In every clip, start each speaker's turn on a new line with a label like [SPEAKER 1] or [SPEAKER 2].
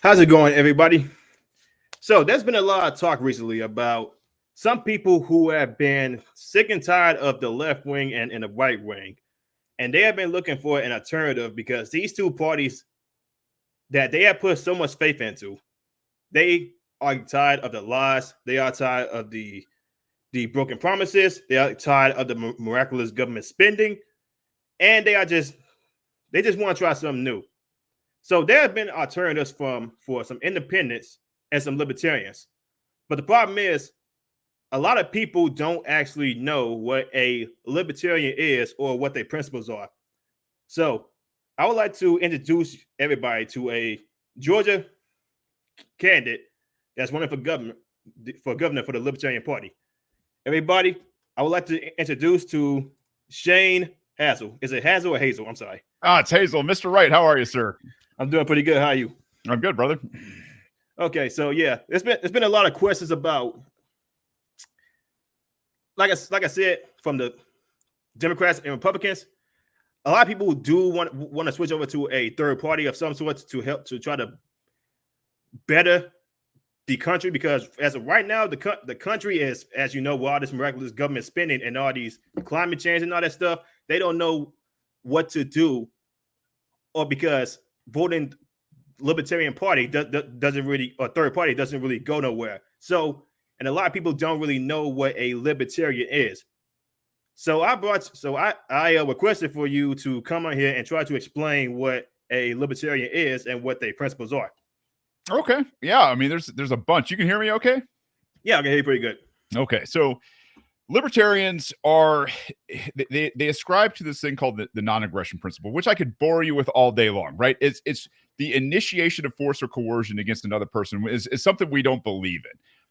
[SPEAKER 1] How's it going, everybody? So, there's been a lot of talk recently about some people who have been sick and tired of the left wing and the right wing, and they have been looking for an alternative because these two parties that they have put so much faith into, they are tired of the lies, they are tired of the broken promises, they are tired of the miraculous government spending, and they just want to try something new. So there have been alternatives for some independents and some libertarians. But the problem is a lot of people don't actually know what a libertarian is or what their principles are. So I would like to introduce everybody to a Georgia candidate that's running for governor for the Libertarian Party. Everybody, I would like to introduce to Shane Hazel. Is it Hazel or Hazel? I'm sorry.
[SPEAKER 2] It's Hazel. Mr. Wright, how are you, sir?
[SPEAKER 1] I'm doing pretty good. How are you?
[SPEAKER 2] I'm good, brother.
[SPEAKER 1] Okay, so yeah, it's been a lot of questions about, like I said, from the Democrats and Republicans. A lot of people do want to switch over to a third party of some sort to help to try to better the country, because as of right now, the country is, as you know, with all this miraculous government spending and all these climate change and all that stuff, they don't know what to do, or because voting Libertarian Party doesn't really, or third party doesn't really go nowhere. So, and a lot of people don't really know what a libertarian is. So I requested for you to come on here and try to explain what a libertarian is and what their principles are.
[SPEAKER 2] Okay. Yeah. I mean, there's a bunch. You can hear me okay?
[SPEAKER 1] Yeah, I can hear you pretty good.
[SPEAKER 2] Okay. So libertarians are, they ascribe to this thing called the non-aggression principle, which I could bore you with all day long, right? It's the initiation of force or coercion against another person is something we don't believe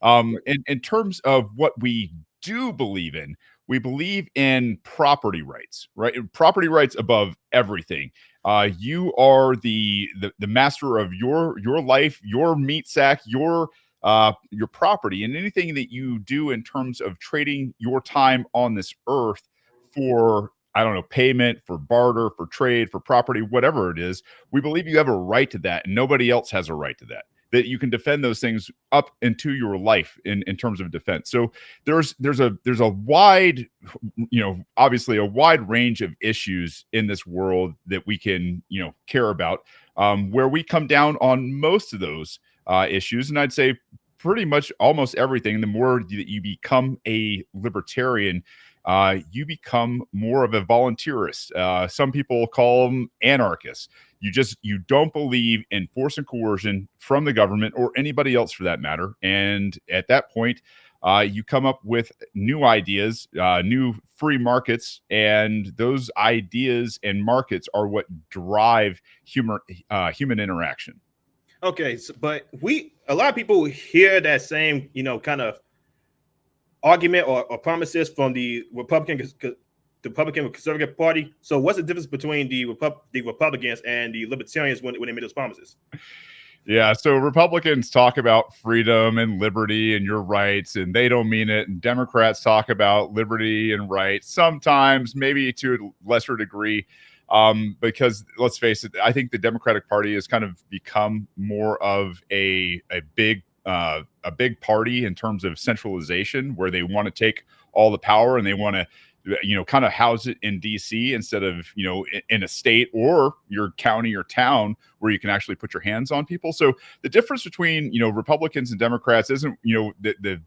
[SPEAKER 2] in. In terms of what we do believe in, we believe in property rights, right? Property rights above everything. You are the master of your life, your meat sack, your property, and anything that you do in terms of trading your time on this earth for, I don't know, payment, for barter, for trade, for property, whatever it is, we believe you have a right to that, and nobody else has a right to that. That you can defend those things up into your life in terms of defense. So there's a wide, obviously a wide range of issues in this world that we can, care about, where we come down on most of those issues. And I'd say pretty much almost everything. The more that you become a libertarian, you become more of a volunteerist. Some people call them anarchists. You don't believe in force and coercion from the government or anybody else for that matter. And at that point, you come up with new ideas, new free markets, and those ideas and markets are what drive human interaction.
[SPEAKER 1] Okay, but a lot of people hear that same, kind of argument or promises from the Republican Conservative Party. So what's the difference between the Republicans and the Libertarians when they made those promises?
[SPEAKER 2] Yeah, so Republicans talk about freedom and liberty and your rights, and they don't mean it. And Democrats talk about liberty and rights, sometimes, maybe to a lesser degree, because let's face it, I think the Democratic Party has kind of become more of a big party in terms of centralization, where they want to take all the power and they want to, kind of house it in DC instead of, in a state or your county or town where you can actually put your hands on people. So the difference between, Republicans and Democrats isn't, the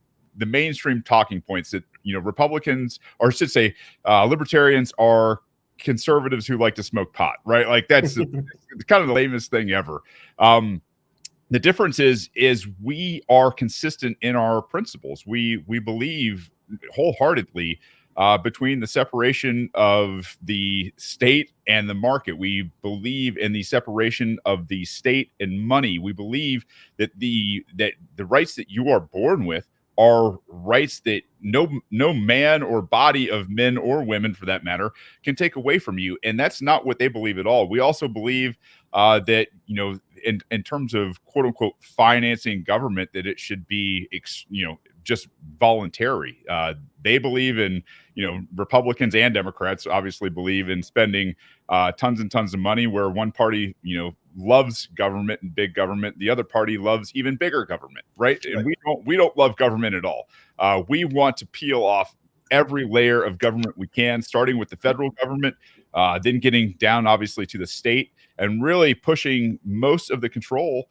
[SPEAKER 2] mainstream talking points that, Republicans, or I should say, libertarians are conservatives who like to smoke pot, right? Like that's kind of the lamest thing ever. The difference is we are consistent in our principles. We believe wholeheartedly between the separation of the state and the market. We believe in the separation of the state and money. We believe that the rights that you are born with are rights that no man or body of men or women, for that matter, can take away from you. And that's not what they believe at all. We also believe that, in terms of quote unquote financing government, that it should be, just voluntary. They believe in, Republicans and Democrats obviously believe in spending tons and tons of money, where one party, loves government and big government. The other party loves even bigger government, right? And we don't love government at all. We want to peel off every layer of government we can, starting with the federal government, then getting down obviously to the state, and really pushing most of the control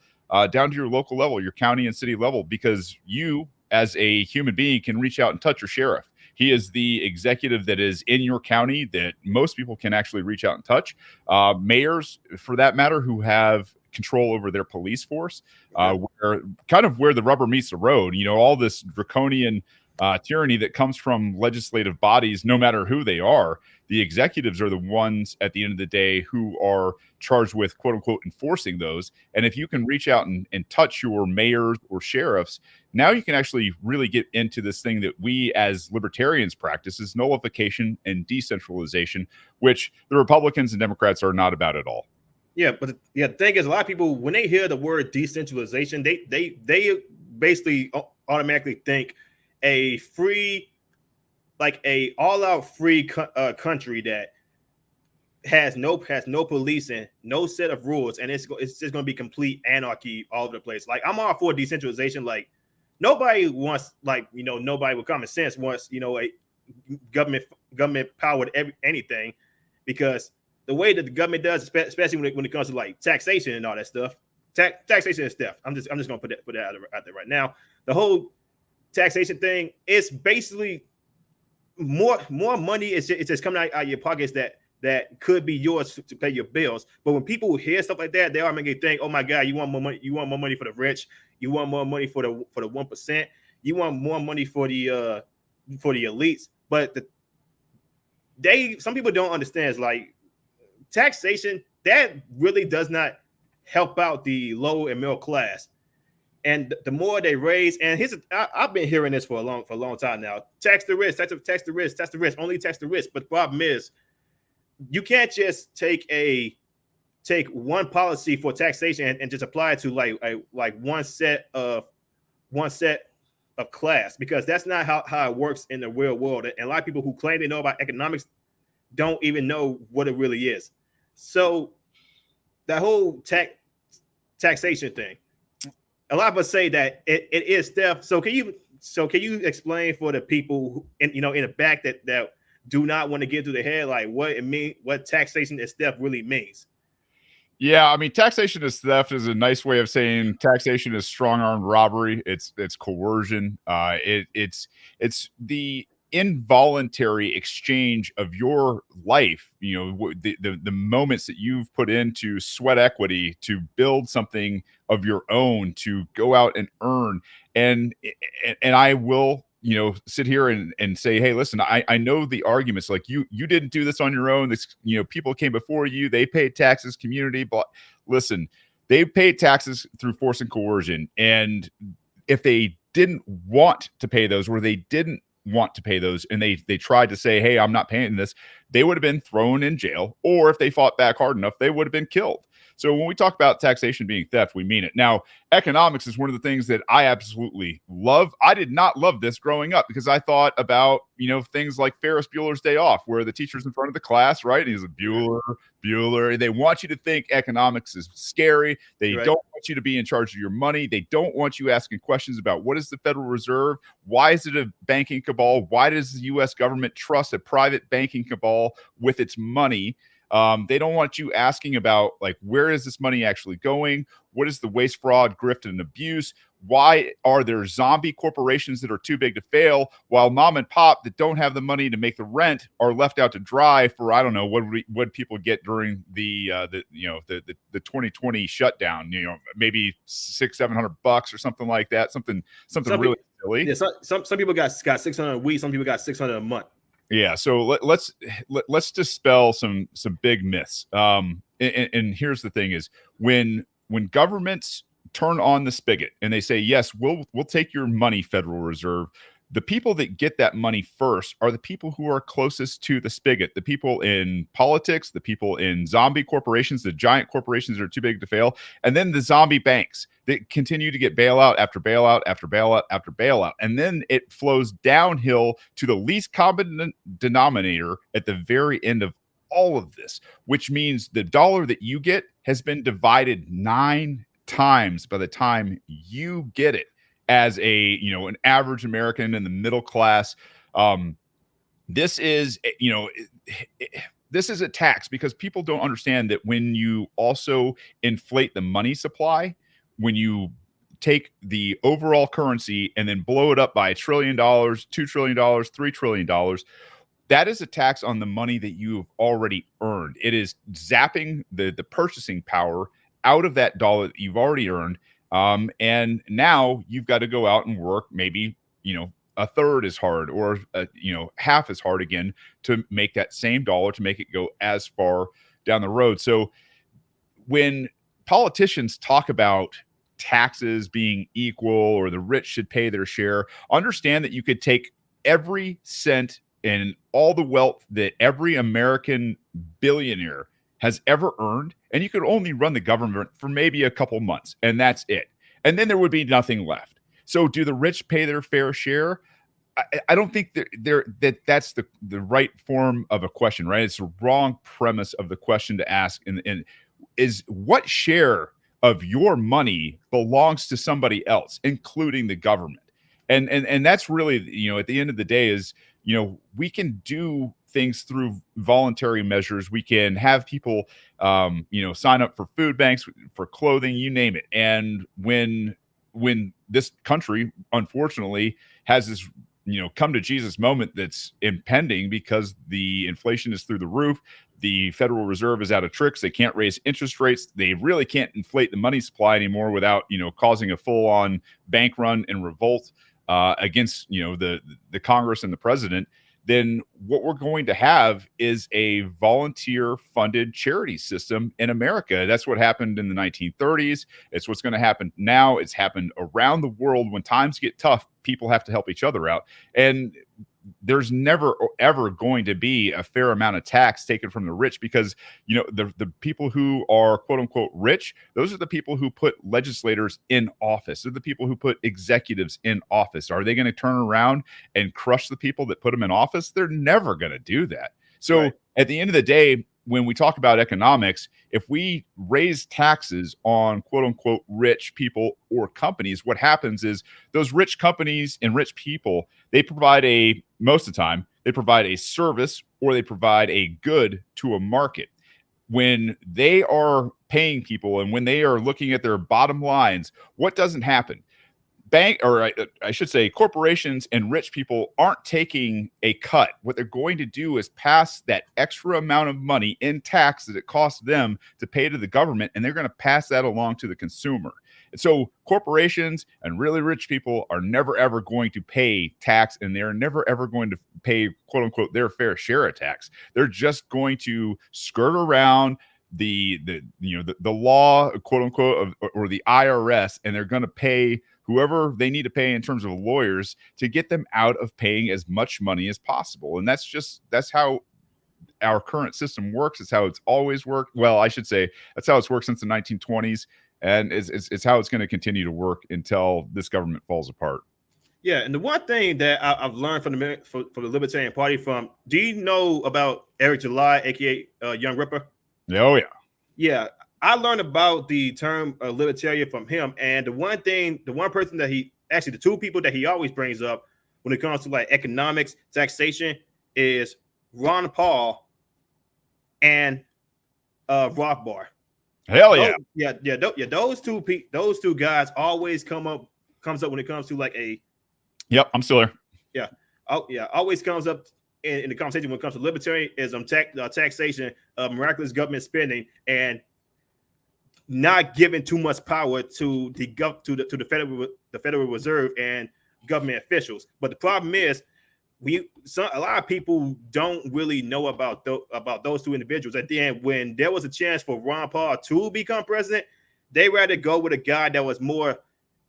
[SPEAKER 2] down to your local level, your county and city level, because you as a human being can reach out and touch your sheriff. He is the executive that is in your county that most people can actually reach out and touch. Mayors, for that matter, who have control over their police force, where the rubber meets the road. You know, all this draconian tyranny that comes from legislative bodies, no matter who they are, the executives are the ones at the end of the day who are charged with, quote unquote, enforcing those. And if you can reach out and touch your mayors or sheriffs, now you can actually really get into this thing that we as libertarians practice, is nullification and decentralization, which the Republicans and Democrats are not about at all.
[SPEAKER 1] Yeah, but the thing is, a lot of people, when they hear the word decentralization, they basically automatically think a free, like a all-out free country that has no policing, no set of rules, and it's just going to be complete anarchy all over the place. Like, I'm all for decentralization. Like, nobody wants, like, you know, nobody with common sense wants, you know, a government powered anything, because the way that the government does, especially when it comes to like taxation and all that stuff, taxation is theft. I'm just gonna put that out there right now. The whole taxation thing is basically more money. It's just coming out of your pockets that could be yours to pay your bills. But when people hear stuff like that, they are making you think, oh my God, you want more money? You want more money for the rich? You want more money for the 1%? You want more money for the elites? But some people don't understand is like taxation that really does not help out the low and middle class. And the more they raise, and I've been hearing this for a long time now. Tax the rich, tax the rich, only tax the rich. But the problem is, you can't just take one policy for taxation and just apply it to like one set of class, because that's not how it works in the real world. And a lot of people who claim they know about economics don't even know what it really is. So that whole taxation thing, a lot of us say that it is theft. So can you explain for the people who, in the back that do not want to get through their head, like what taxation is theft really means?
[SPEAKER 2] Yeah, I mean, taxation is theft is a nice way of saying taxation is strong-armed robbery. It's coercion. It's the involuntary exchange of your life, you know, the moments that you've put into sweat equity to build something of your own, to go out and earn. And I will, you know, sit here and say, hey, listen, I know the arguments, like you didn't do this on your own. This, you know, people came before you, they paid taxes, community, but listen, they paid taxes through force and coercion. And if they didn't want to pay those, or they didn't want to pay those, and they tried to say, hey, I'm not paying this, they would have been thrown in jail, or if they fought back hard enough, they would have been killed. So when we talk about taxation being theft, we mean it. Now, economics is one of the things that I absolutely love. I did not love this growing up, because I thought about, you know, things like Ferris Bueller's Day Off, where the teacher's in front of the class, right? And he's a Bueller. They want you to think economics is scary. They don't want you to be in charge of your money. They don't want you asking questions about what is the Federal Reserve? Why is it a banking cabal? Why does the U.S. government trust a private banking cabal with its money? They don't want you asking about, like, where is this money actually going? What is the waste, fraud, grift, and abuse? Why are there zombie corporations that are too big to fail, while mom and pop that don't have the money to make the rent are left out to dry for, I don't know, what people get during the 2020 shutdown, you know, maybe $600-700 or something like that, something really silly. Yeah,
[SPEAKER 1] some people got 600 a week, some people got 600 a month.
[SPEAKER 2] Yeah, so let's dispel some big myths. And here's the thing: is when governments turn on the spigot and they say, yes, we'll take your money, Federal Reserve, the people that get that money first are the people who are closest to the spigot, the people in politics, the people in zombie corporations, the giant corporations that are too big to fail, and then the zombie banks that continue to get bailout after bailout after bailout after bailout. And then it flows downhill to the least common denominator at the very end of all of this, which means the dollar that you get has been divided 9 times by the time you get it as an average American in the middle class. This is, this is a tax because people don't understand that when you also inflate the money supply, when you take the overall currency and then blow it up by $1 trillion, $2 trillion, $3 trillion, that is a tax on the money that you have already earned. It is zapping the purchasing power out of that dollar that you've already earned. And now you've got to go out and work maybe, a third as hard or, half as hard again to make that same dollar, to make it go as far down the road. So when politicians talk about taxes being equal or the rich should pay their share, understand that you could take every cent and all the wealth that every American billionaire has ever earned, and you could only run the government for maybe a couple months, and that's it. And then there would be nothing left. So do the rich pay their fair share? I don't think that's the right form of a question, right? It's the wrong premise of the question to ask. And is what share of your money belongs to somebody else, including the government? And that's really, at the end of the day is, we can do things through voluntary measures. We can have people, sign up for food banks, for clothing, you name it. And when this country, unfortunately, has this, come to Jesus moment that's impending because the inflation is through the roof, the Federal Reserve is out of tricks. They can't raise interest rates. They really can't inflate the money supply anymore without, causing a full-on bank run and revolt against, the Congress and the president. Then what we're going to have is a volunteer-funded charity system in America. That's what happened in the 1930s. It's what's going to happen now. It's happened around the world. When times get tough, people have to help each other out. And there's never ever going to be a fair amount of tax taken from the rich because, the people who are quote unquote rich, those are the people who put legislators in office. They're the people who put executives in office. Are they going to turn around and crush the people that put them in office? They're never going to do that. So right. At the end of the day, when we talk about economics, if we raise taxes on quote unquote rich people or companies, what happens is those rich companies and rich people, they provide most of the time, they provide a service or they provide a good to a market. When they are paying people and when they are looking at their bottom lines, what doesn't happen? I should say corporations and rich people aren't taking a cut. What they're going to do is pass that extra amount of money in tax that it costs them to pay to the government, and they're going to pass that along to the consumer. And so corporations and really rich people are never, ever going to pay tax, and they're never, ever going to pay, quote unquote, their fair share of tax. They're just going to skirt around the law, quote unquote, or the IRS, and they're going to pay whoever they need to pay in terms of lawyers to get them out of paying as much money as possible. And that's how our current system works. It's how it's always worked. Well, I should say that's how it's worked since the 1920s. And it's how it's going to continue to work until this government falls apart.
[SPEAKER 1] Yeah, and the one thing that I've learned from the Libertarian Party do you know about Eric July, aka Young Ripper?
[SPEAKER 2] Oh, yeah.
[SPEAKER 1] Yeah. I learned about the term libertarian from him, and the two people that he always brings up when it comes to like economics, taxation, is Ron Paul and Rothbard.
[SPEAKER 2] Hell yeah,
[SPEAKER 1] those two guys always comes up when it comes to like a.
[SPEAKER 2] Yep, I'm still there.
[SPEAKER 1] Yeah, always comes up in the conversation when it comes to libertarianism, taxation, miraculous government spending, and not giving too much power to the Federal Reserve and government officials. But the problem is, a lot of people don't really know about those two individuals. At the end, when there was a chance for Ron Paul to become president, they rather go with a guy that was more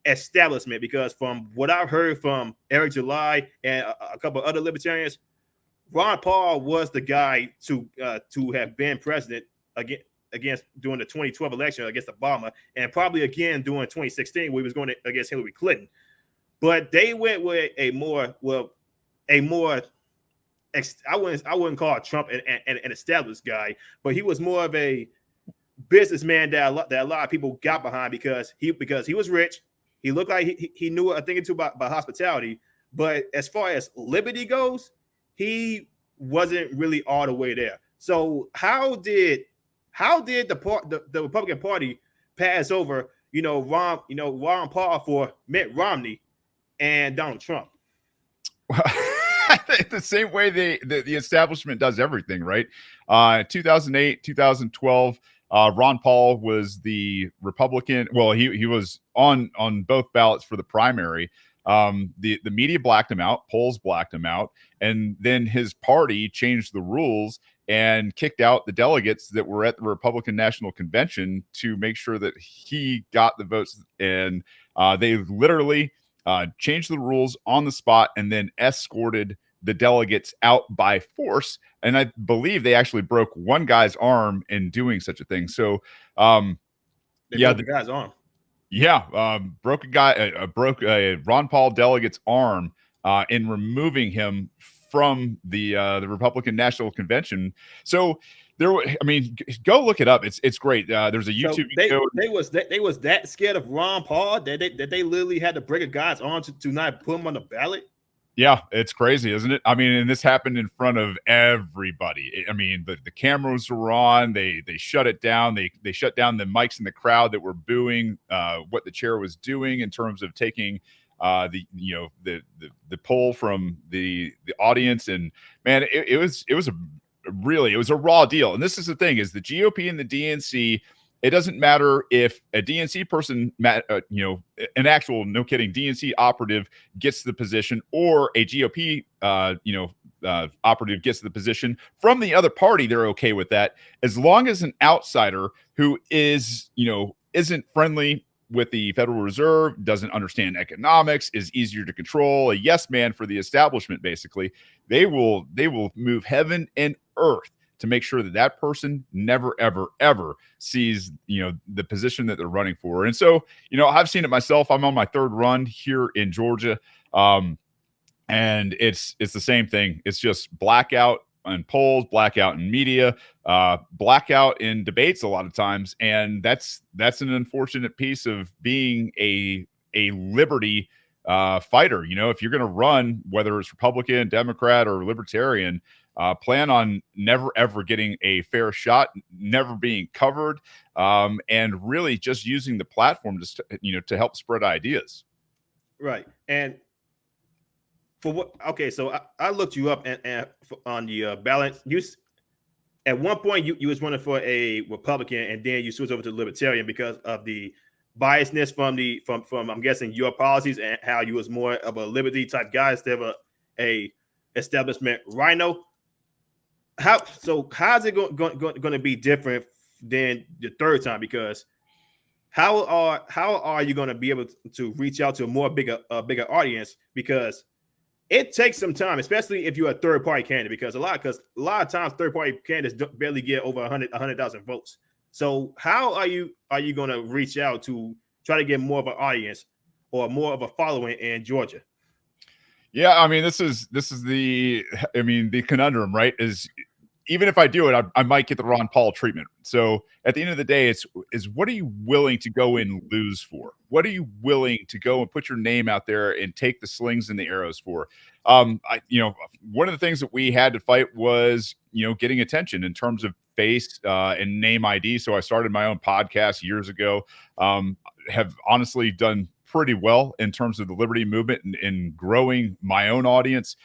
[SPEAKER 1] establishment. Because from what I've heard from Eric July and a couple of other libertarians, Ron Paul was the guy to have been president against during the 2012 election against Obama, and probably again during 2016 where he was going against Hillary Clinton. But they went with a more I wouldn't call Trump an established guy, but he was more of a businessman that a lot of people got behind because he was rich. He looked like he knew a thing or two about hospitality, but as far as liberty goes, he wasn't really all the way there. So how did the Republican Party pass over Ron Paul for Mitt Romney and Donald Trump?
[SPEAKER 2] The same way the establishment does everything, right? 2008, 2012, Ron Paul was the Republican. Well, he was on both ballots for the primary. The media blacked him out, polls blacked him out, and then his party changed the rules and kicked out the delegates that were at the Republican National Convention to make sure that he got the votes. And they literally changed the rules on the spot and then escorted the delegates out by force. And I believe they actually broke one guy's arm in doing such a thing. So,
[SPEAKER 1] broke the guy's arm.
[SPEAKER 2] Yeah, broke a Ron Paul delegate's arm in removing him from the Republican National Convention. So go look it up. It's great. There's a YouTube video.
[SPEAKER 1] They was that scared of Ron Paul that they literally had to break a guy's arm to not put him on the ballot.
[SPEAKER 2] Yeah, it's crazy, isn't it? I mean, and this happened in front of everybody. I mean, the cameras were on. They shut it down. They shut down the mics in the crowd that were booing what the chair was doing in terms of taking the poll from the audience. And man, it was a raw deal. And this is the thing: is the GOP and the DNC. It doesn't matter if a DNC person, an actual, no kidding, DNC operative gets the position or a GOP, operative gets the position from the other party. They're okay with that as long as an outsider who is, isn't friendly with the Federal Reserve, doesn't understand economics, is easier to control, a yes man for the establishment. Basically, they will move heaven and earth to make sure that person never, ever, ever sees, the position that they're running for. And so, I've seen it myself. I'm on my third run here in Georgia. And it's the same thing. It's just blackout in polls, blackout in media, blackout in debates a lot of times. And that's an unfortunate piece of being a liberty fighter. If you're going to run, whether it's Republican, Democrat, or Libertarian, plan on never, ever getting a fair shot, never being covered, and really just using the platform to help spread ideas.
[SPEAKER 1] Right. And for what? Okay, so I looked you up and on the balance. At one point you was running for a Republican, and then you switched over to Libertarian because of the biasness from I'm guessing your policies and how you was more of a liberty type guy instead of a establishment rhino. How's it going to be different than the third time? Because how are you going to be able to reach out to a bigger audience? Because it takes some time, especially if you're a third party candidate. Because a lot of times third party candidates barely get over 100,000 votes. So how are you going to reach out to try to get more of an audience or more of a following in Georgia?
[SPEAKER 2] Yeah, I mean, this is the conundrum, right? Is even if I do it, I might get the Ron Paul treatment. So at the end of the day, it's what are you willing to go and lose for? What are you willing to go and put your name out there and take the slings and the arrows for? One of the things that we had to fight was, getting attention in terms of face and name ID. So I started my own podcast years ago. Have honestly done pretty well in terms of the liberty movement and growing my own audience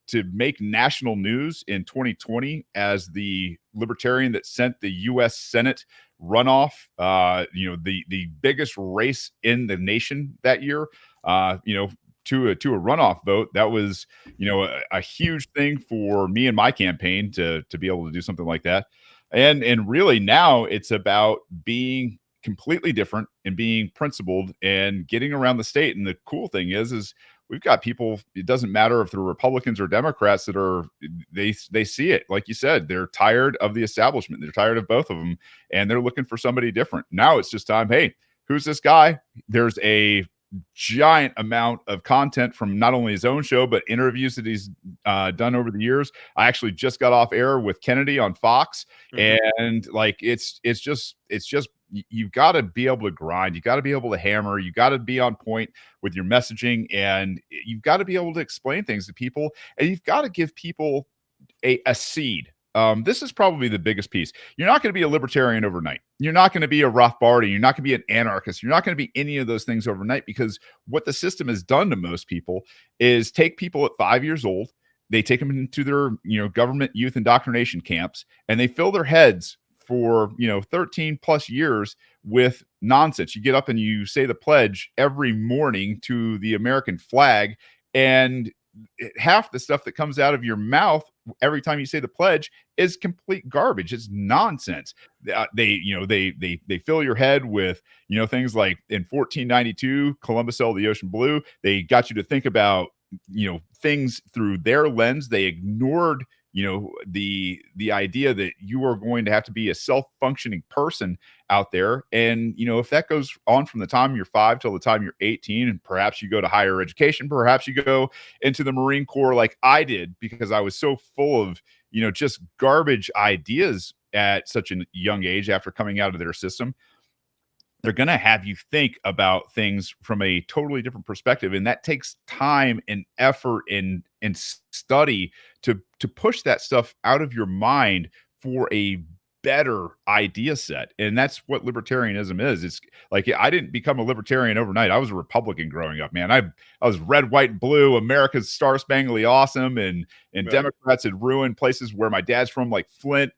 [SPEAKER 2] to make national news in 2020 as the libertarian that sent the U.S. Senate runoff, the biggest race in the nation that year, to a runoff vote. That was, a huge thing for me and my campaign to be able to do something like that. And really now it's about being completely different and being principled and getting around the state. And the cool thing is we've got people, it doesn't matter if they're Republicans or Democrats, that they see it. Like you said, they're tired of the establishment. They're tired of both of them, and they're looking for somebody different. Now it's just time. Hey, who's this guy? There's a giant amount of content from not only his own show, but interviews that he's done over the years. I actually just got off air with Kennedy on Fox. And like, it's just, you've got to be able to grind. You got to be able to hammer. You got to be on point with your messaging, and you've got to be able to explain things to people, and you've got to give people a seed. This is probably the biggest piece. You're not going to be a libertarian overnight. You're not going to be a Rothbardian. You're not going to be an anarchist. You're not going to be any of those things overnight, because what the system has done to most people is take people at 5 years old. They take them into their, government youth indoctrination camps, and they fill their heads for, 13 plus years with nonsense. You get up and you say the pledge every morning to the American flag, and half the stuff that comes out of your mouth every time you say the pledge is complete garbage. It's nonsense. They fill your head with, things like in 1492, Columbus sailed the ocean blue. They got you to think about, things through their lens. They ignored, the idea that you are going to have to be a self-functioning person out there. And, if that goes on from the time you're 5 till the time you're 18, and perhaps you go to higher education, perhaps you go into the Marine Corps like I did, because I was so full of, just garbage ideas at such a young age after coming out of their system, they're going to have you think about things from a totally different perspective. And that takes time and effort and study to push that stuff out of your mind for a better idea set. And that's what libertarianism is. It's like, I didn't become a libertarian overnight. I was a Republican growing up, man. I was red, white, and blue, America's Star Spangled Awesome, and
[SPEAKER 1] Right.
[SPEAKER 2] Democrats had ruined places where my dad's from, like Flint.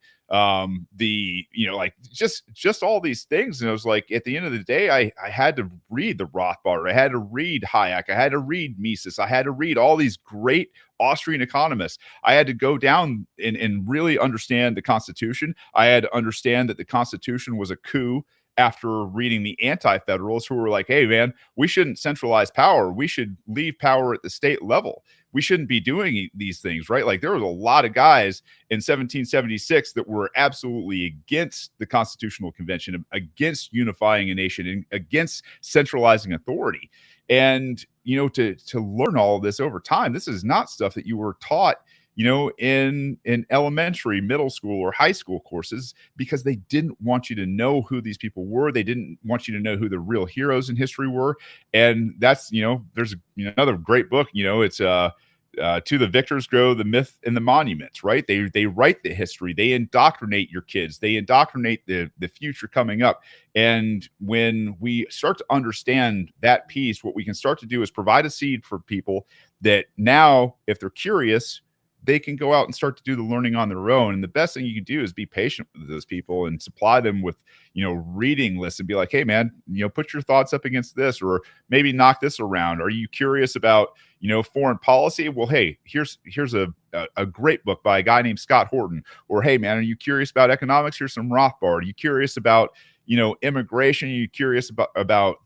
[SPEAKER 2] Just all these things. And I was like, at the end of the day, I had to read the Rothbard. I had to read Hayek. I had to read Mises. I had to read all these great Austrian economists. I had to go down and really understand the Constitution. I had to understand that the Constitution was a coup, after reading the anti-federalists who were like, hey, man, we shouldn't centralize power. We should leave power at the state level. We shouldn't be doing these things, right? Like, there was a lot of guys in 1776 that were absolutely against the Constitutional Convention, against unifying a nation, and against centralizing authority. And, to learn all of this over time, this is not stuff that you were taught, in elementary, middle school, or high school courses, because they didn't want you to know who these people were. They didn't want you to know who the real heroes in history were. And that's, there's another great book, it's To the Victors Go the Myth and the Monuments, right? They write the history. They indoctrinate your kids. They indoctrinate the future coming up. And when we start to understand that piece, what we can start to do is provide a seed for people that now, if they're curious, they can go out and start to do the learning on their own. And the best thing you can do is be patient with those people and supply them with, reading lists, and be like, hey, man, put your thoughts up against this, or maybe knock this around. Are you curious about, foreign policy? Well, hey, here's a great book by a guy named Scott Horton. Or, hey, man, are you curious about economics? Here's some Rothbard. Are you curious about, immigration? Are you curious about,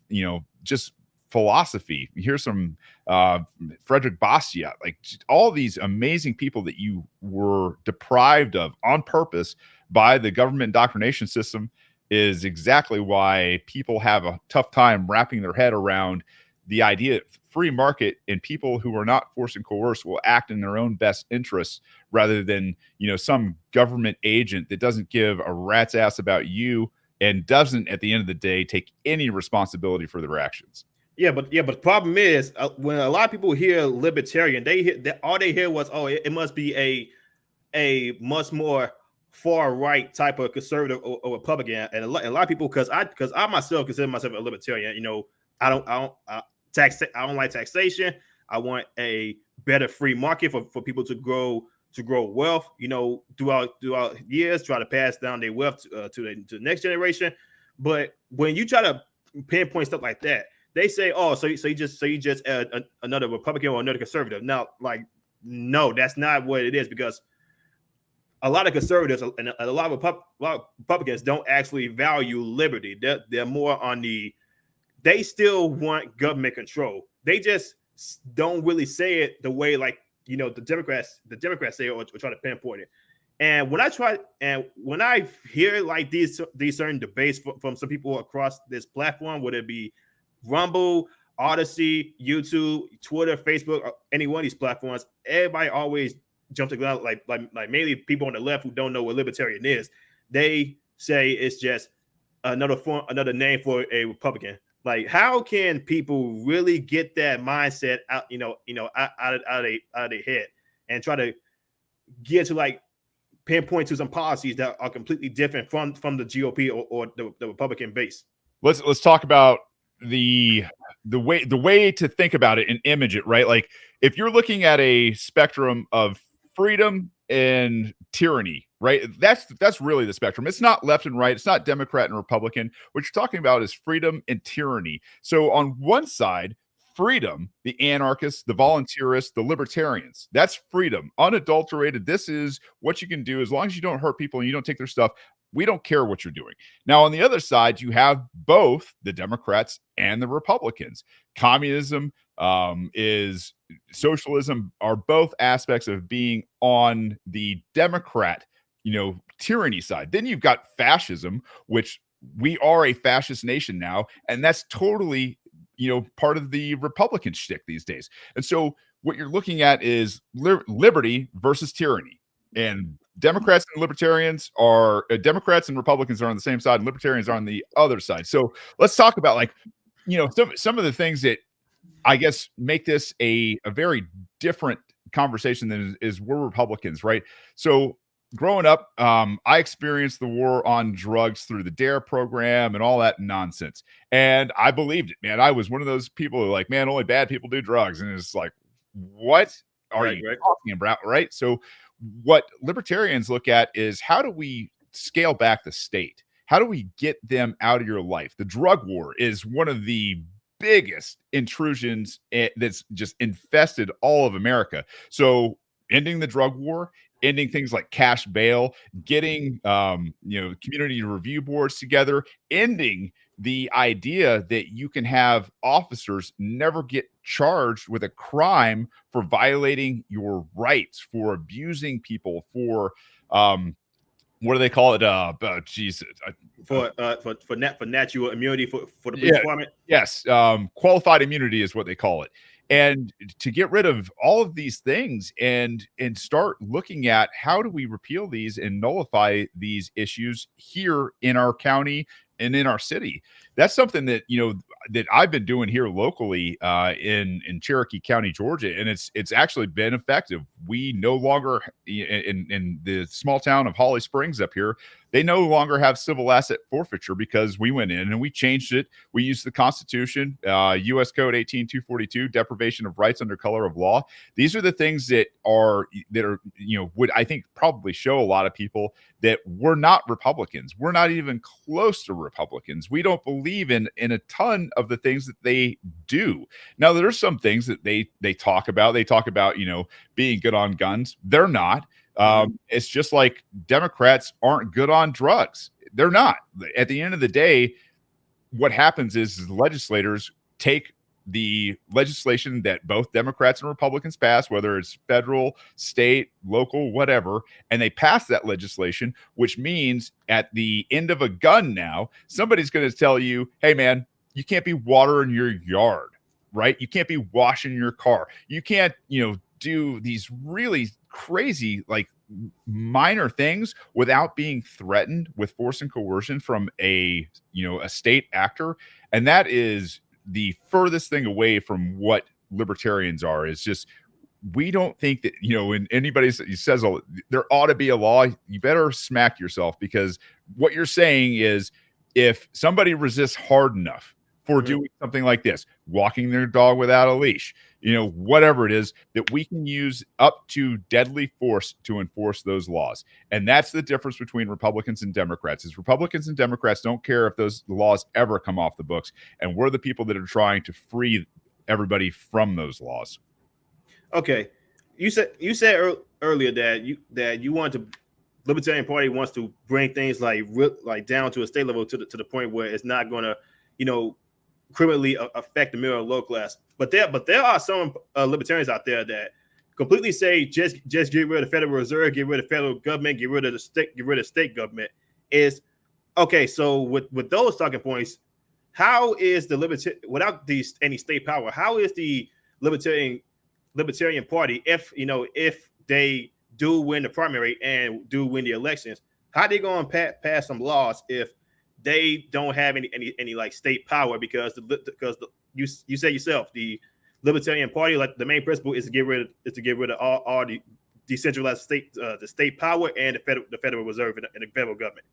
[SPEAKER 2] just philosophy? Here's some Frederick Bastiat, like all these amazing people that you were deprived of on purpose by the government indoctrination system, is exactly why people have a tough time wrapping their head around the idea that free market and people who are not forced and coerced will act in their own best interests, rather than, some government agent that doesn't give a rat's ass about you and doesn't, at the end of the day, take any responsibility for their actions.
[SPEAKER 1] Yeah, but the problem is, when a lot of people hear libertarian, all they hear was, oh, it must be a much more far right type of conservative or Republican. And a lot of people, because I myself consider myself a libertarian. I don't like taxation. I want a better free market for people to grow wealth. Throughout years, try to pass down their wealth to the next generation. But when you try to pinpoint stuff like that, they say, oh, so you just another Republican or another conservative. Now, like, no, that's not what it is, because a lot of conservatives and a lot of Republicans don't actually value liberty. They're more on they still want government control. They just don't really say it the way, like, the Democrats say it, or try to pinpoint it. And when I hear like these certain debates from some people across this platform, whether it be Rumble Odyssey, YouTube, Twitter, Facebook, any one of these platforms, everybody always jumps to like mainly people on the left who don't know what libertarian is. They say it's just another name for a Republican. Like, how can people really get that mindset out, out of their head and try to get to like pinpoint to some policies that are completely different from the GOP or the Republican base?
[SPEAKER 2] Let's talk about the way to think about it and image it, right? Like, if you're looking at a spectrum of freedom and tyranny, right? That's really the spectrum. It's not left and right. It's not Democrat and Republican. What you're talking about is freedom and tyranny. So on one side, freedom, the anarchists, the volunteerists, the libertarians, that's freedom, unadulterated. This is what you can do as long as you don't hurt people and you don't take their stuff. We don't care what you're doing. Now, on the other side, you have both the Democrats and the Republicans. Communism is socialism, are both aspects of being on the Democrat, tyranny side. Then you've got fascism, which we are a fascist nation now, and that's totally, part of the Republican shtick these days. And so what you're looking at is liberty versus tyranny. And Democrats and libertarians are Democrats and Republicans are on the same side, and libertarians are on the other side. So let's talk about some of the things that I guess make this a very different conversation than is we're Republicans, right? So growing up, I experienced the war on drugs through the DARE program and all that nonsense. And I believed it, man. I was one of those people who like, man, only bad people do drugs. And it's like, what are you talking about, right? So what libertarians look at is, how do we scale back the state? How do we get them out of your life? The drug war is one of the biggest intrusions that's just infested all of America. So ending the drug war, ending things like cash bail, getting community review boards together, ending the idea that you can have officers never get charged with a crime for violating your rights, for abusing people, for what do they call it?
[SPEAKER 1] For natural immunity for the police department.
[SPEAKER 2] Yes, qualified immunity is what they call it. And to get rid of all of these things and start looking at how do we repeal these and nullify these issues here in our county and in our city. That's something that that I've been doing here locally in Cherokee County, Georgia, and it's actually been effective. We no longer in the small town of Holly Springs up here, they no longer have civil asset forfeiture because we went in and we changed it. We used the Constitution, U.S. Code 18242, deprivation of rights under color of law. These are the things that are would, I think, probably show a lot of people that we're not Republicans. We're not even close to Republicans. We don't believe in a ton of the things that they do. Now, there's some things that they talk about. They talk about, being good on guns. They're not. It's just like Democrats aren't good on drugs. They're not. At the end of the day, what happens is legislators take the legislation that both Democrats and Republicans pass, whether it's federal, state, local, whatever, and they pass that legislation, which means at the end of a gun now, somebody's going to tell you, hey, man, you can't be watering your yard, right? You can't be washing your car. You can't, do these really crazy, like, minor things without being threatened with force and coercion from a state actor. And that is the furthest thing away from what libertarians are. Is just, we don't think that, when anybody says there ought to be a law, you better smack yourself, because what you're saying is, if somebody resists hard enough for doing something like this, walking their dog without a leash, whatever it is, that we can use up to deadly force to enforce those laws. And that's the difference between Republicans and Democrats. Is Republicans and Democrats don't care if those laws ever come off the books. And we're the people that are trying to free everybody from those laws.
[SPEAKER 1] Okay. You said earlier that you want to, Libertarian Party wants to bring things like down to a state level to the point where it's not going to, criminally affect the middle and low class. But there are some libertarians out there that completely say just get rid of the Federal Reserve, get rid of federal government, get rid of state government. Is okay. So with those talking points, how is the without any state power? How is the Libertarian Party, if they do win the primary and do win the elections, how they going to pass some laws if they don't have any like state power? Because you say yourself, the Libertarian Party, like the main principle is to get rid of all the decentralized the state power and the Federal Reserve and the federal government.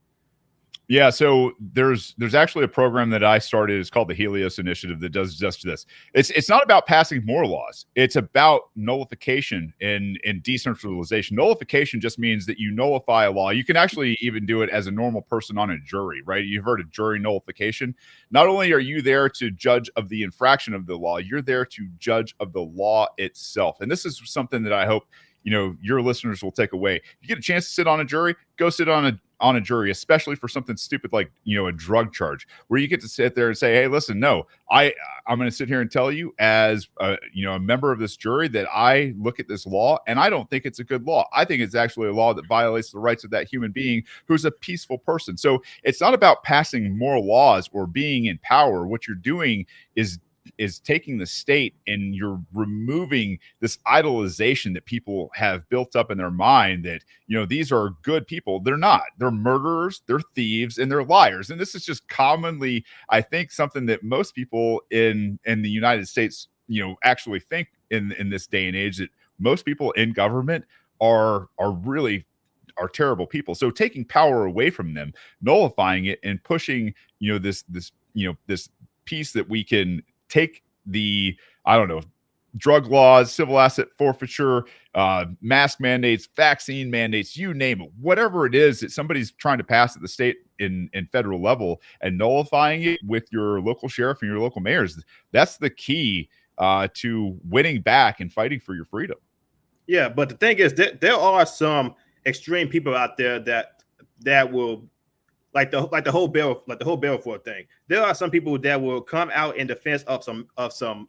[SPEAKER 2] Yeah, so there's actually a program that I started. It's called the Helios Initiative that does just this. It's not about passing more laws. It's about nullification and decentralization. Nullification just means that you nullify a law. You can actually even do it as a normal person on a jury, right? You've heard of jury nullification. Not only are you there to judge of the infraction of the law, you're there to judge of the law itself. And this is something that I hope your listeners will take away. You get a chance to sit on a jury, go sit on a jury, especially for something stupid like a drug charge, where you get to sit there and say, hey, listen, no, I'm going to sit here and tell you as a member of this jury that I look at this law and I don't think it's a good law. I think it's actually a law that violates the rights of that human being who's a peaceful person. So it's not about passing more laws or being in power. What you're doing is taking the state and you're removing this idolization that people have built up in their mind that, these are good people. They're not. They're murderers, they're thieves, and they're liars. And this is just commonly, I think, something that most people in the United States, actually think in this day and age, that most people in government are terrible people. So taking power away from them, nullifying it, and pushing, this piece that we can take the, drug laws, civil asset forfeiture, mask mandates, vaccine mandates, you name it, whatever it is that somebody's trying to pass at the state and federal level, and nullifying it with your local sheriff and your local mayors. That's the key to winning back and fighting for your freedom.
[SPEAKER 1] Yeah, but the thing is that there are some extreme people out there that will, like the whole Belfort thing. There are some people that will come out in defense of some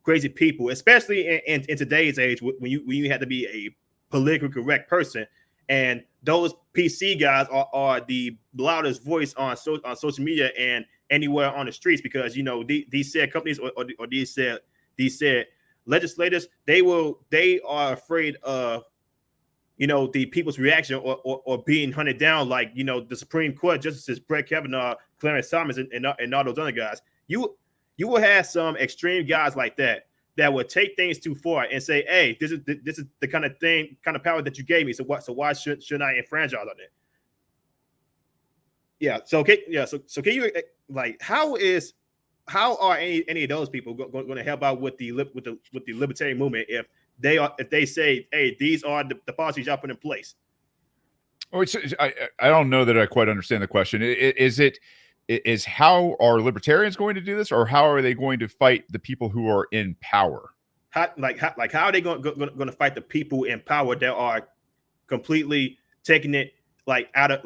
[SPEAKER 1] crazy people, especially in today's age when you have to be a politically correct person, and those PC guys are the loudest voice on social media and anywhere on the streets, because these said companies or these said legislators, they are afraid of the people's reaction or being hunted down, like the Supreme Court justices Brett Kavanaugh, Clarence Thomas, and all those other guys. You will have some extreme guys like that will take things too far and say, hey, this is the kind of power that you gave me. So why shouldn't I infringe on it? Yeah. So can you, like, how are any of those people going to help out with the libertarian movement if they say, hey, these are the policies y'all put in place?
[SPEAKER 2] Oh, I don't know that I quite understand the question. Is how are libertarians going to do this, or how are they going to fight the people who are in power?
[SPEAKER 1] How are they going to fight the people in power that are completely taking it out of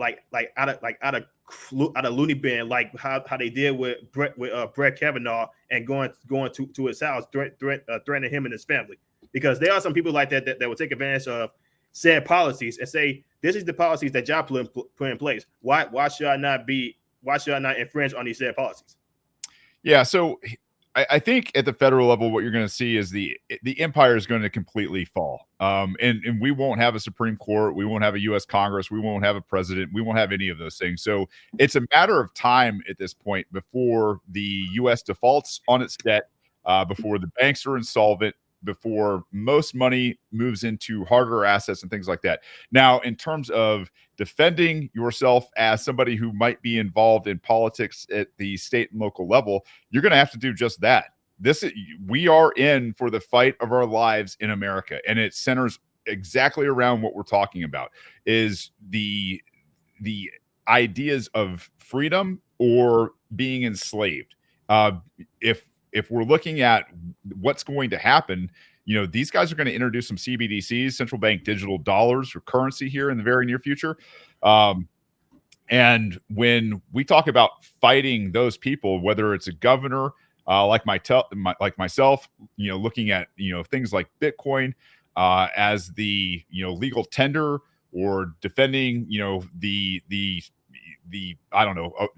[SPEAKER 1] loony bin, like how they did with Brett Kavanaugh, and going to his house, threatening him and his family? Because there are some people like that will take advantage of said policies and say, this is the policies that y'all put in place. Why should I not infringe on these said policies?
[SPEAKER 2] Yeah, so I think at the federal level, what you're going to see is the empire is going to completely fall. And we won't have a Supreme Court. We won't have a U.S. Congress. We won't have a president. We won't have any of those things. So it's a matter of time at this point before the U.S. defaults on its debt, before the banks are insolvent, before most money moves into harder assets and things like that. Now, in terms of defending yourself as somebody who might be involved in politics at the state and local level, you're going to have to do just that. We are in for the fight of our lives in America, and it centers exactly around what we're talking about, is the ideas of freedom or being enslaved. If we're looking at what's going to happen, these guys are going to introduce some CBDCs, central bank digital dollars, or currency here in the very near future. And when we talk about fighting those people, whether it's a governor like myself, looking at things like Bitcoin as the legal tender, or defending the I don't know,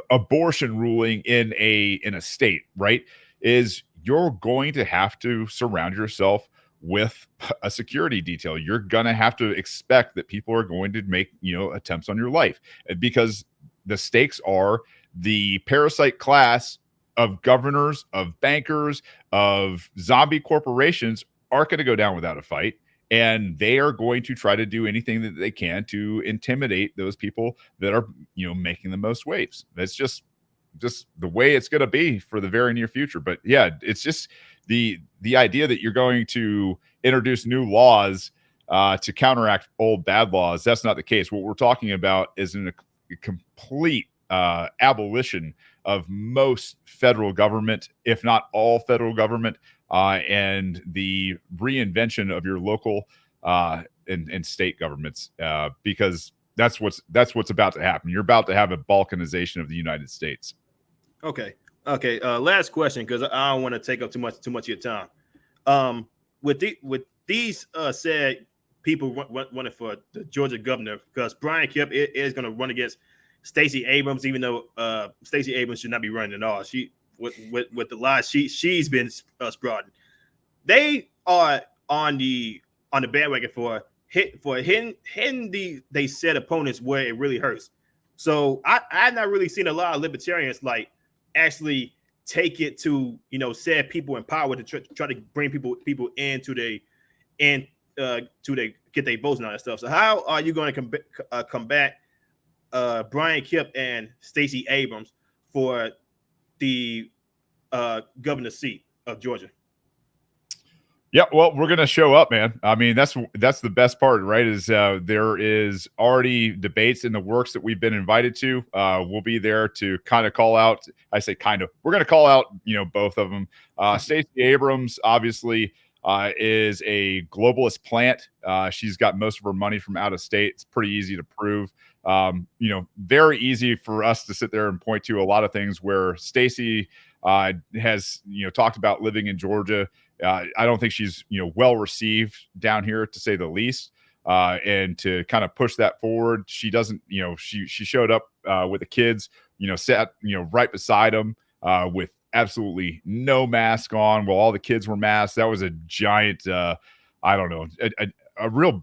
[SPEAKER 2] abortion ruling in a state, right, is you're going to have to surround yourself with a security detail. You're going to have to expect that people are going to make, attempts on your life, because the stakes are the parasite class of governors, of bankers, of zombie corporations aren't going to go down without a fight. And they are going to try to do anything that they can to intimidate those people that are, making the most waves. That's just the way it's going to be for the very near future. But yeah, it's just the idea that you're going to introduce new laws to counteract old bad laws. That's not the case. What we're talking about is a complete abolition of most federal government, if not all federal government, and the reinvention of your local and state governments, because that's what's about to happen. You're about to have a balkanization of the United States.
[SPEAKER 1] Okay. Last question, because I don't want to take up too much of your time. With these said people running for the Georgia governor, because Brian Kemp is going to run against Stacey Abrams, even though Stacey Abrams should not be running at all. She with the lies she's been sprouting. They are on the bandwagon for hitting they said opponents where it really hurts. So I've not really seen a lot of libertarians like actually take it to said people in power to try to bring people into to get their votes and all that stuff. So how are you going to combat Brian Kemp and Stacey Abrams for the governor's seat of Georgia?
[SPEAKER 2] Yeah, well, we're going to show up, man. I mean, that's the best part, right? Is there is already debates in the works that we've been invited to. We'll be there to kind of call out. I say kind of. We're going to call out, both of them. Stacey Abrams, obviously, is a globalist plant. She's got most of her money from out of state. It's pretty easy to prove. Very easy for us to sit there and point to a lot of things where Stacey has, talked about living in Georgia. I don't think she's, well received down here, to say the least. And to kind of push that forward, she doesn't, she showed up with the kids, sat, right beside them with absolutely no mask on while all the kids were masked. That was a giant, I don't know,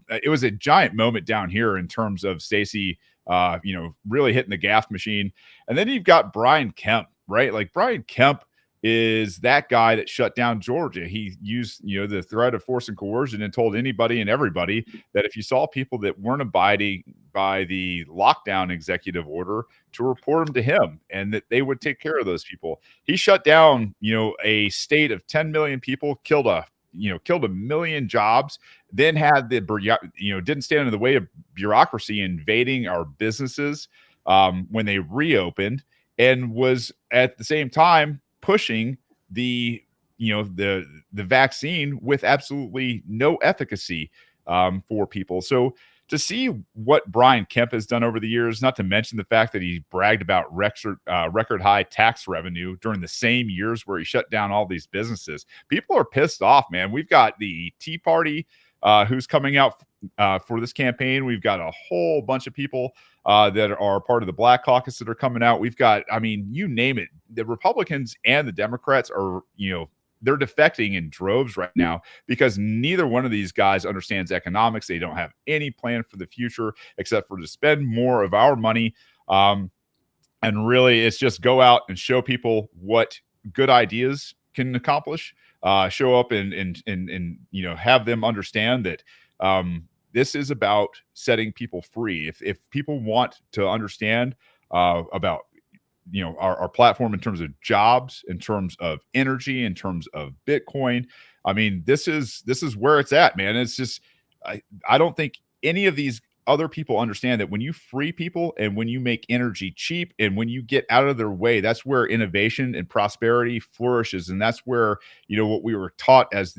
[SPEAKER 2] it was a giant moment down here in terms of Stacey, really hitting the gas machine. And then you've got Brian Kemp, right? Like Brian Kemp is that guy that shut down Georgia. He used, the threat of force and coercion and told anybody and everybody that if you saw people that weren't abiding by the lockdown executive order, to report them to him and that they would take care of those people. He shut down, a state of 10 million people, killed a million jobs, then had didn't stand in the way of bureaucracy invading our businesses when they reopened, and was at the same time pushing the vaccine with absolutely no efficacy for people. So to see what Brian Kemp has done over the years, not to mention the fact that he bragged about record high tax revenue during the same years where he shut down all these businesses, people are pissed off, man. We've got the Tea Party who's coming out for this campaign. We've got a whole bunch of people that are part of the Black Caucus that are coming out. We've got, you name it. The Republicans and the Democrats are, they're defecting in droves right now because neither one of these guys understands economics. They don't have any plan for the future except for to spend more of our money. And really, it's just go out and show people what good ideas can accomplish. Show up and have them understand that this is about setting people free. If people want to understand about our platform in terms of jobs, in terms of energy, in terms of Bitcoin, this is where it's at, man. It's just I don't think any of these other people understand that when you free people and when you make energy cheap and when you get out of their way, that's where innovation and prosperity flourishes. And that's where, what we were taught as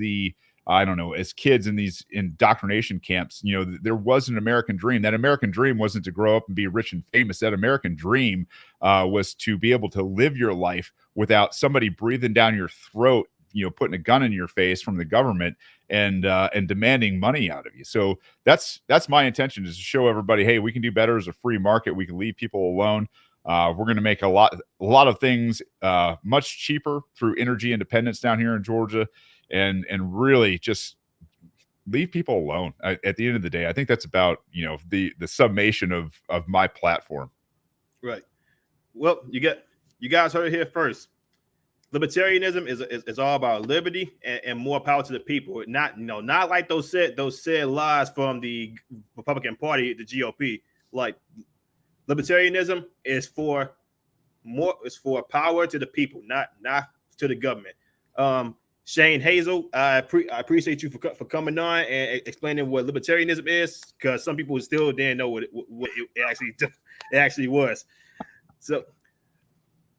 [SPEAKER 2] as kids in these indoctrination camps, there was an American dream. That American dream wasn't to grow up and be rich and famous. That American dream was to be able to live your life without somebody breathing down your throat, putting a gun in your face from the government and demanding money out of you. So that's my intention, is to show everybody, hey, we can do better as a free market. We can leave people alone. We're going to make a lot of things much cheaper through energy independence down here in Georgia, and really just leave people alone. At the end of the day, I think that's about, you know, the summation of my platform.
[SPEAKER 1] Right. Well, you guys heard it here first. Libertarianism is all about liberty and more power to the people. Not like those said lies from the Republican Party, the GOP. Like, libertarianism is for power to the people, not to the government. Shane, Hazel, I appreciate you for coming on and explaining what libertarianism is, because some people still didn't know what it actually was. So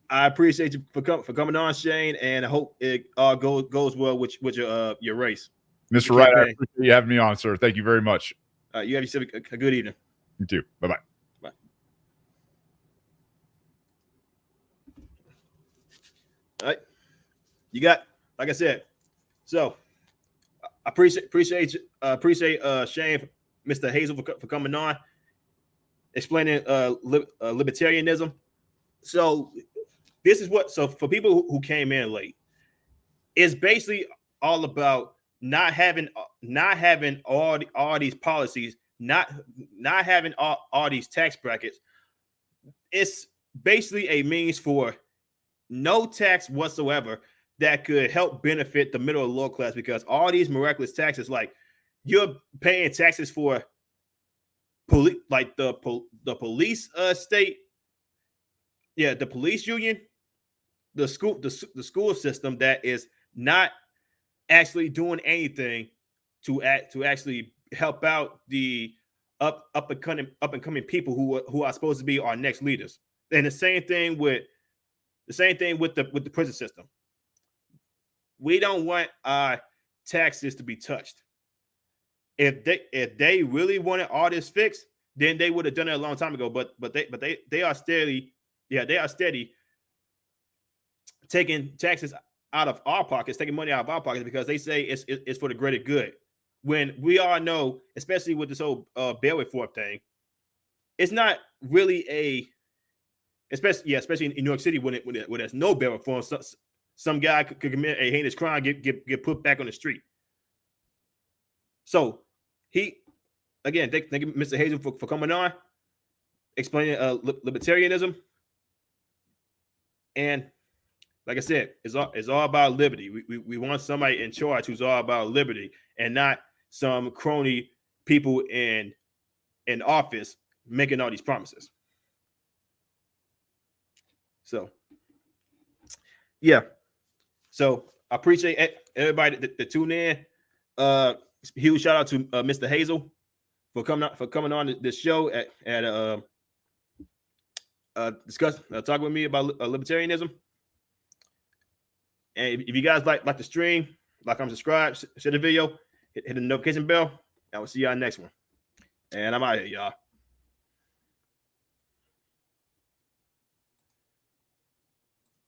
[SPEAKER 1] I appreciate you for coming on, Shane, and I hope it all goes well with your race.
[SPEAKER 2] Mr. Wright, I appreciate you having me on, sir. Thank you very much.
[SPEAKER 1] You have yourself a good evening.
[SPEAKER 2] You too. Bye-bye.
[SPEAKER 1] Bye. All right. You got, like I said, so I appreciate Shane, Mr. Hazel, for coming on, explaining libertarianism. So this is so for people who came in late, it's basically all about not having all these policies, not having all these tax brackets. It's basically a means for no tax whatsoever that could help benefit the middle and low class, because all these miraculous taxes, like you're paying taxes for police, like the police state, the police union, the school system that is not actually doing anything to actually help out the up and coming people who are supposed to be our next leaders. And the same thing with the prison system. We don't want our taxes to be touched. If they really wanted all this fixed, then they would have done it a long time ago. But they are steady taking taxes out of our pockets, taking money out of our pockets, because they say it's for the greater good. When we all know, especially with this whole bail reform thing, it's not really especially in New York City when there's no bail reform. Some guy could commit a heinous crime, get put back on the street. So thank you, Mr. Hazel, for coming on, explaining libertarianism. And like I said, it's all about liberty. We want somebody in charge who's all about liberty, and not some crony people in office making all these promises. So, yeah. So I appreciate everybody that tuned in. Huge shout out to Mr. Hazel for coming on this show at talk with me about libertarianism. And if you guys like the stream, like I'm subscribed, share the video, hit the notification bell. I will see y'all next one. And I'm out of here, y'all.